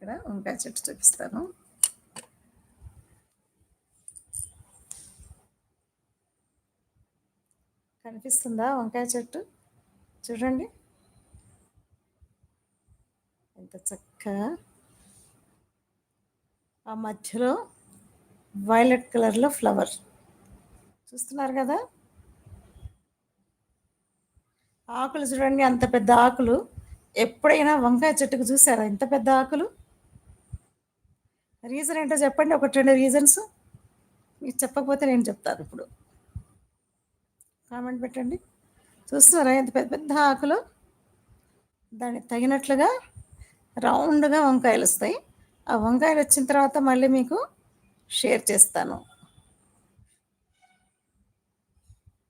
ఇక్కడ వంకాయ చెట్టు చూపిస్తాను. కనిపిస్తుందా వంకాయ చెట్టు? చూడండి ఎంత చక్కగా, ఆ మధ్యలో వైలెట్ కలర్లో ఫ్లవర్ చూస్తున్నారు కదా. ఆకులు చూడండి, అంత పెద్ద ఆకులు. ఎప్పుడైనా వంకాయ చెట్టుకు చూసారా ఇంత పెద్ద ఆకులు? రీజన్ ఏంటో చెప్పండి, ఒకటి రెండు రీజన్స్. మీకు చెప్పకపోతే నేను చెప్తాను ఇప్పుడు. కామెంట్ పెట్టండి. చూస్తున్నారా ఎంత పెద్ద పెద్ద ఆకులు? దానికి తగినట్లుగా రౌండ్గా వంకాయలు వస్తాయి. ఆ వంకాయలు వచ్చిన తర్వాత మళ్ళీ మీకు షేర్ చేస్తాను.